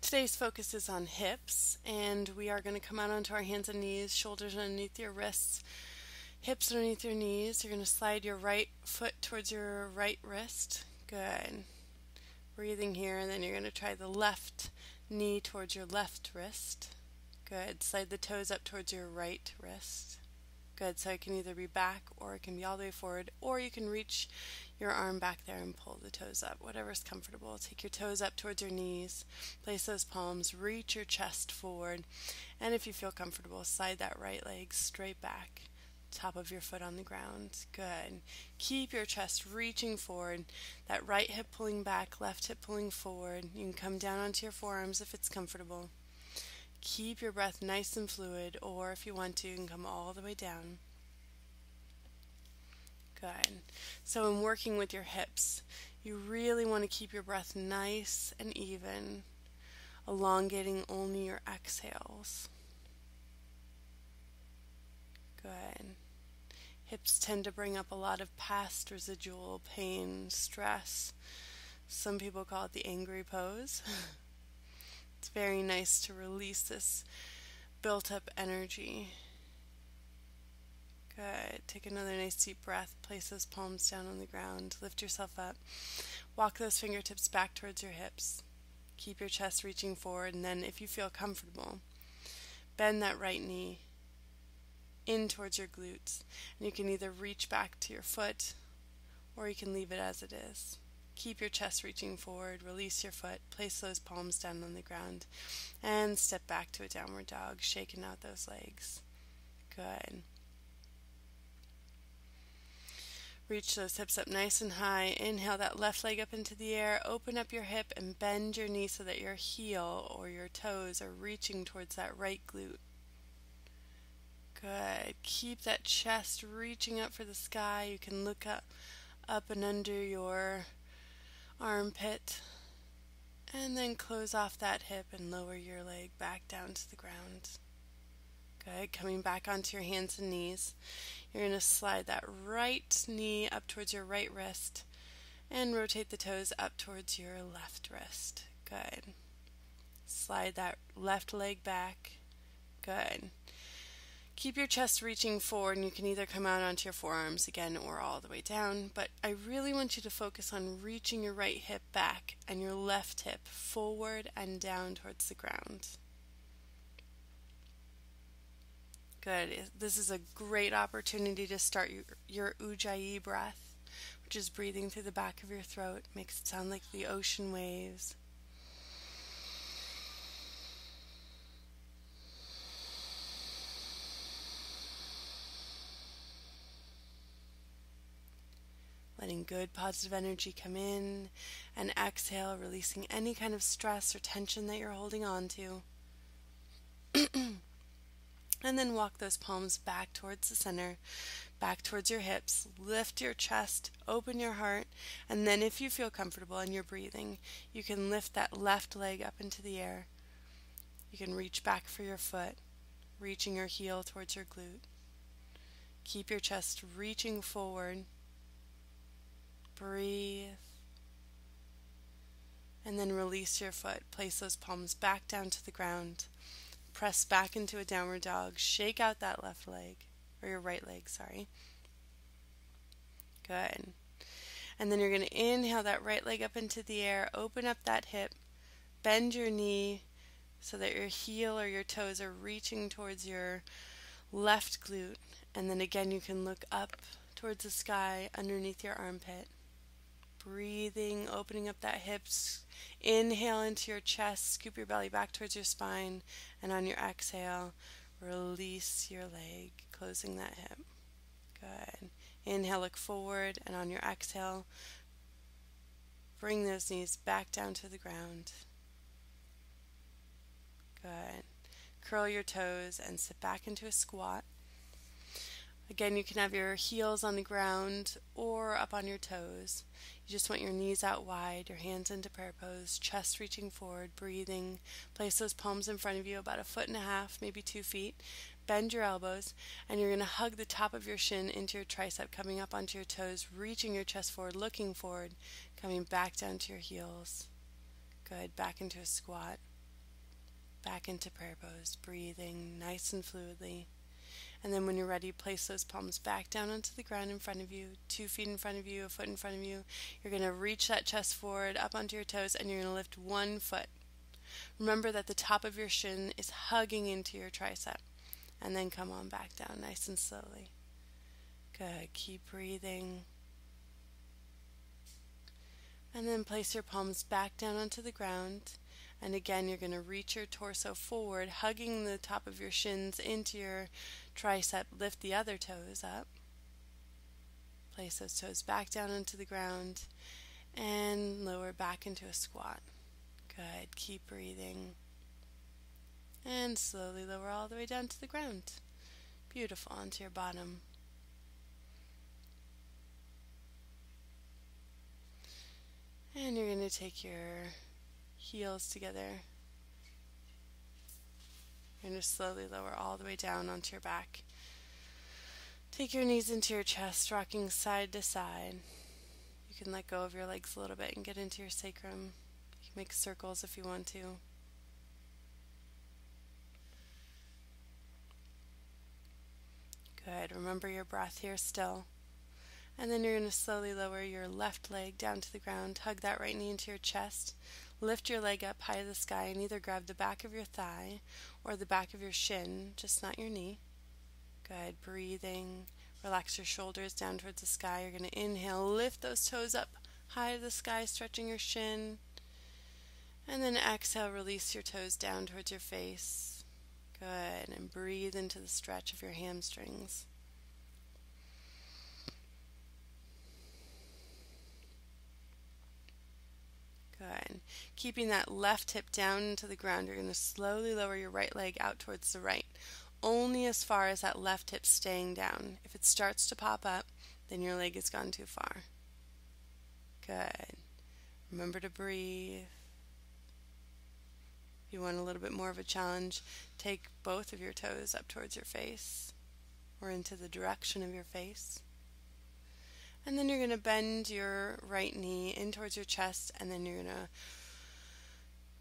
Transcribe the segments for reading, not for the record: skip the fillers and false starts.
Today's focus is on hips, and we are going to come out onto our hands and knees, shoulders underneath your wrists, hips underneath your knees. You're going to slide your right foot towards your right wrist. Good. Breathing here, and then you're going to try the left knee towards your left wrist. Good. Slide the toes up towards your right wrist. Good. So it can either be back or it can be all the way forward, or you can reach your arm back there and pull the toes up, whatever's comfortable. Take your toes up towards your knees, place those palms, reach your chest forward, and if you feel comfortable, slide that right leg straight back, top of your foot on the ground. Good. Keep your chest reaching forward, that right hip pulling back, left hip pulling forward. You can come down onto your forearms if it's comfortable. Keep your breath nice and fluid, or if you want to, you can come all the way down. Good. So in working with your hips, you really want to keep your breath nice and even, elongating only your exhales. Good. Hips tend to bring up a lot of past residual pain, stress. Some people call it the angry pose. It's very nice to release this built up energy. Good. Take another nice deep breath. Place those palms down on the ground. Lift yourself up. Walk those fingertips back towards your hips. Keep your chest reaching forward, and then if you feel comfortable, bend that right knee in towards your glutes. And you can either reach back to your foot or you can leave it as it is. Keep your chest reaching forward, release your foot, place those palms down on the ground, and step back to a downward dog, shaking out those legs. Good. Reach those hips up nice and high. Inhale that left leg up into the air, open up your hip and bend your knee so that your heel or your toes are reaching towards that right glute. Good. Keep that chest reaching up for the sky. You can look up and under your armpit, and then close off that hip and lower your leg back down to the ground. Good. Coming back onto your hands and knees, you're going to slide that right knee up towards your right wrist and rotate the toes up towards your left wrist. Good. Slide that left leg back. Good. Keep your chest reaching forward, and you can either come out onto your forearms again or all the way down, but I really want you to focus on reaching your right hip back and your left hip forward and down towards the ground. Good. This is a great opportunity to start your Ujjayi breath, which is breathing through the back of your throat. Makes it sound like the ocean waves. Letting good positive energy come in, and exhale, releasing any kind of stress or tension that you're holding on to. And then walk those palms back towards the center, back towards your hips. Lift your chest, open your heart, and then if you feel comfortable and you're breathing, you can lift that left leg up into the air. You can reach back for your foot, reaching your heel towards your glute. Keep your chest reaching forward. Breathe. And then release your foot. Place those palms back down to the ground. Press back into a downward dog. Shake out that left leg, or your right leg, sorry. Good. And then you're going to inhale that right leg up into the air. Open up that hip. Bend your knee so that your heel or your toes are reaching towards your left glute. And then again, you can look up towards the sky underneath your armpit. Breathing, opening up that hips. Inhale into your chest, scoop your belly back towards your spine, and on your exhale, release your leg, closing that hip. Good. Inhale, look forward, and on your exhale, bring those knees back down to the ground. Good. Curl your toes and sit back into a squat. Again, you can have your heels on the ground or up on your toes. You just want your knees out wide, your hands into prayer pose, chest reaching forward, breathing. Place those palms in front of you about 1.5 feet, maybe 2 feet. Bend your elbows, and you're going to hug the top of your shin into your tricep, coming up onto your toes, reaching your chest forward, looking forward, coming back down to your heels. Good. Back into a squat. back into prayer pose, breathing nice and fluidly. And then when you're ready, place those palms back down onto the ground in front of you, 2 feet in front of you, a foot in front of you. You're going to reach that chest forward up onto your toes, and you're going to lift one foot. Remember that the top of your shin is hugging into your tricep. And then come on back down nice and slowly. Good. Keep breathing. And then place your palms back down onto the ground. And again, you're going to reach your torso forward, hugging the top of your shins into your tricep. Lift the other toes up. Place those toes back down onto the ground and lower back into a squat. Good. Keep breathing. And slowly lower all the way down to the ground. Beautiful. Onto your bottom. And you're going to take your heels together. You're going to slowly lower all the way down onto your back. Take your knees into your chest, rocking side to side. You can let go of your legs a little bit and get into your sacrum. You can make circles if you want to. Good. Remember your breath here still. And then you're going to slowly lower your left leg down to the ground. Hug that right knee into your chest. Lift your leg up high to the sky and either grab the back of your thigh or the back of your shin, just not your knee. Good. Breathing. Relax your shoulders down towards the sky. You're going to inhale. Lift those toes up high to the sky, stretching your shin. And then exhale. Release your toes down towards your face. Good. And breathe into the stretch of your hamstrings. Good. Keeping that left hip down into the ground, you're going to slowly lower your right leg out towards the right, only as far as that left hip staying down. If it starts to pop up, then your leg has gone too far. Good. Remember to breathe. If you want a little bit more of a challenge, take both of your toes up towards your face or into the direction of your face. And then you're going to bend your right knee in towards your chest, and then you're going to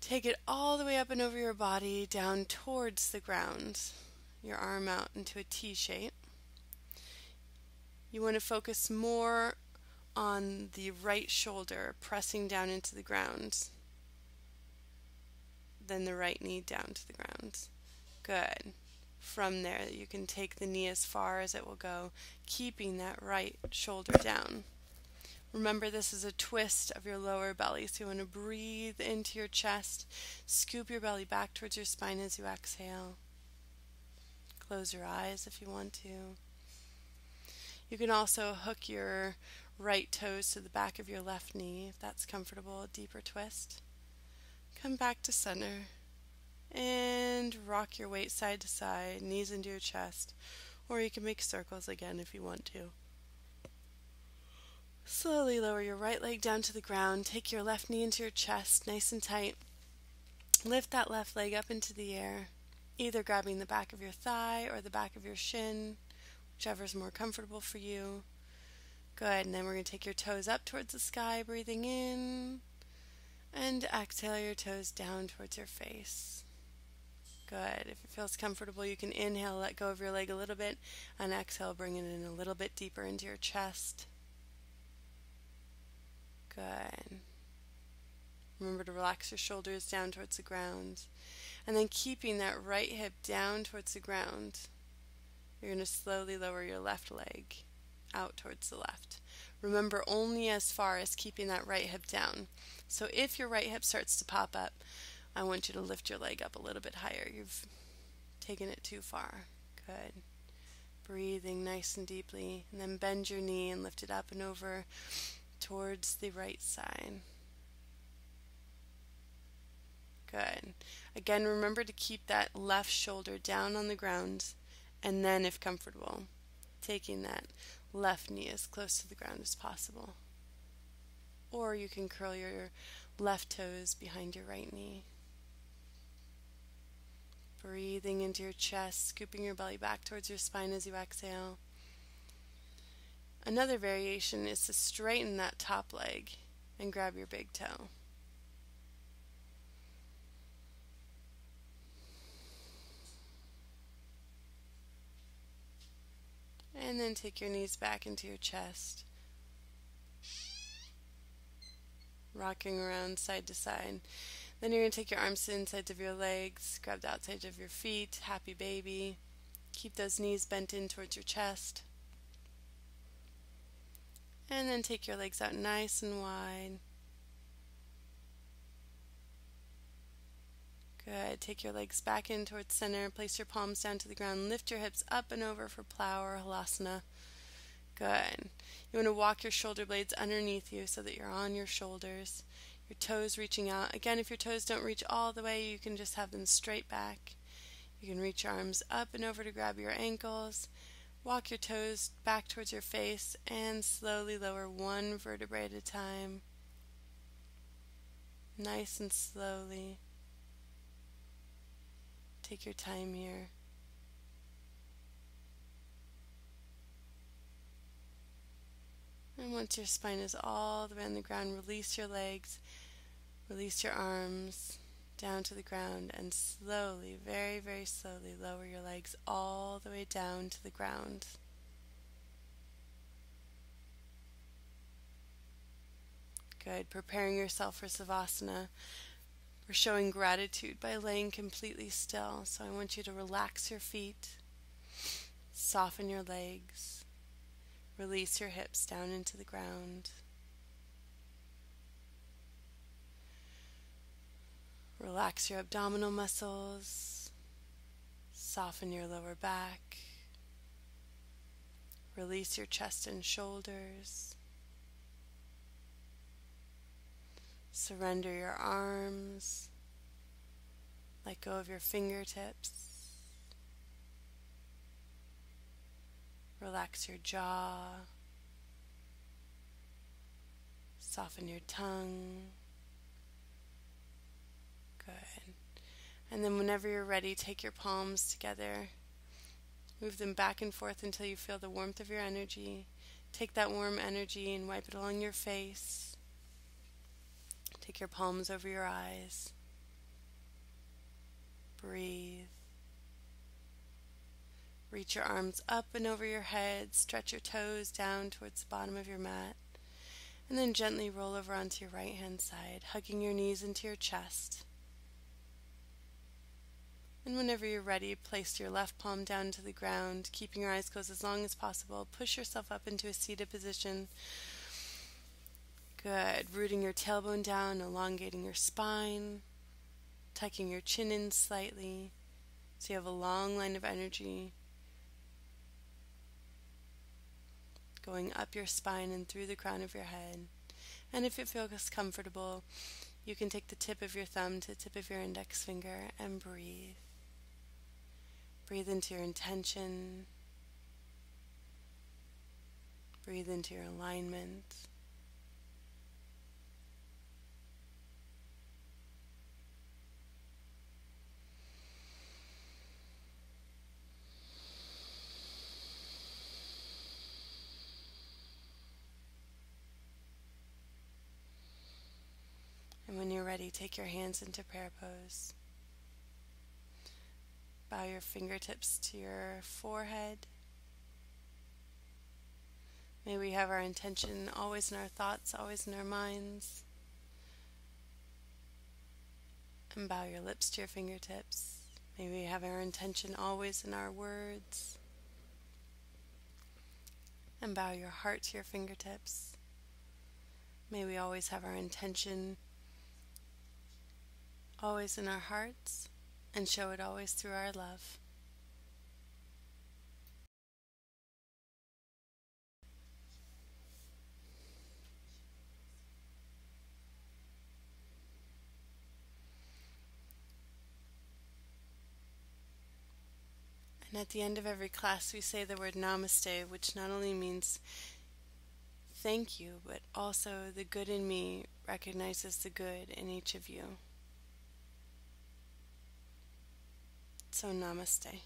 take it all the way up and over your body down towards the ground. Your arm out into a T shape. You want to focus more on the right shoulder pressing down into the ground than the right knee down to the ground. Good. From there, you can take the knee as far as it will go, keeping that right shoulder down. Remember, this is a twist of your lower belly, so you want to breathe into your chest, scoop your belly back towards your spine as you exhale. Close your eyes if you want to. You can also hook your right toes to the back of your left knee if that's comfortable, a deeper twist. Come back to center. And rock your weight side to side, knees into your chest, or you can make circles again if you want to. Slowly lower your right leg down to the ground. Take your left knee into your chest, nice and tight. Lift that left leg up into the air, either grabbing the back of your thigh or the back of your shin, whichever is more comfortable for you. Good, and then we're going to take your toes up towards the sky, breathing in, and exhale your toes down towards your face. Good. If it feels comfortable, you can inhale, let go of your leg a little bit, and exhale, bring it in a little bit deeper into your chest. Good. Remember to relax your shoulders down towards the ground. And then keeping that right hip down towards the ground, you're going to slowly lower your left leg out towards the left. Remember, only as far as keeping that right hip down. So if your right hip starts to pop up, I want you to lift your leg up a little bit higher. You've taken it too far. Good. Breathing nice and deeply. And then bend your knee and lift it up and over towards the right side. Good. Again, remember to keep that left shoulder down on the ground. And then, if comfortable, taking that left knee as close to the ground as possible. Or you can curl your left toes behind your right knee. Breathing into your chest, scooping your belly back towards your spine as you exhale. Another variation is to straighten that top leg and grab your big toe. And then take your knees back into your chest, rocking around side to side. Then you're going to take your arms to the insides of your legs, grab the outside of your feet, happy baby. Keep those knees bent in towards your chest. And then take your legs out nice and wide. Good. Take your legs back in towards center. Place your palms down to the ground. Lift your hips up and over for plow or halasana. Good. You want to walk your shoulder blades underneath you so that you're on your shoulders. Your toes reaching out. Again, if your toes don't reach all the way, you can just have them straight back. You can reach your arms up and over to grab your ankles. Walk your toes back towards your face and slowly lower one vertebrae at a time. Nice and slowly. Take your time here. And once your spine is all the way on the ground, release your legs, release your arms down to the ground, and slowly, very, very slowly, lower your legs all the way down to the ground. Good. Preparing yourself for Savasana. We're showing gratitude by laying completely still. So I want you to relax your feet, soften your legs, release your hips down into the ground. Relax your abdominal muscles, soften your lower back, release your chest and shoulders. Surrender your arms, let go of your fingertips, relax your jaw, soften your tongue. Good. And then whenever you're ready, take your palms together, move them back and forth until you feel the warmth of your energy. Take that warm energy and wipe it along your face. Take your palms over your eyes. Breathe. Reach your arms up and over your head. Stretch your toes down towards the bottom of your mat. And then gently roll over onto your right hand side, hugging your knees into your chest. And whenever you're ready, place your left palm down to the ground, keeping your eyes closed as long as possible. Push yourself up into a seated position. Good. Rooting your tailbone down, elongating your spine, tucking your chin in slightly so you have a long line of energy going up your spine and through the crown of your head. And if it feels comfortable, you can take the tip of your thumb to the tip of your index finger and breathe. Breathe into your intention. Breathe into your alignment. And when you're ready, take your hands into prayer pose. Bow your fingertips to your forehead. May we have our intention always in our thoughts, always in our minds. And bow your lips to your fingertips. May we have our intention always in our words. And bow your heart to your fingertips. May we always have our intention always in our hearts, and show it always through our love. And at the end of every class, we say the word namaste, which not only means thank you, but also the good in me recognizes the good in each of you. So namaste.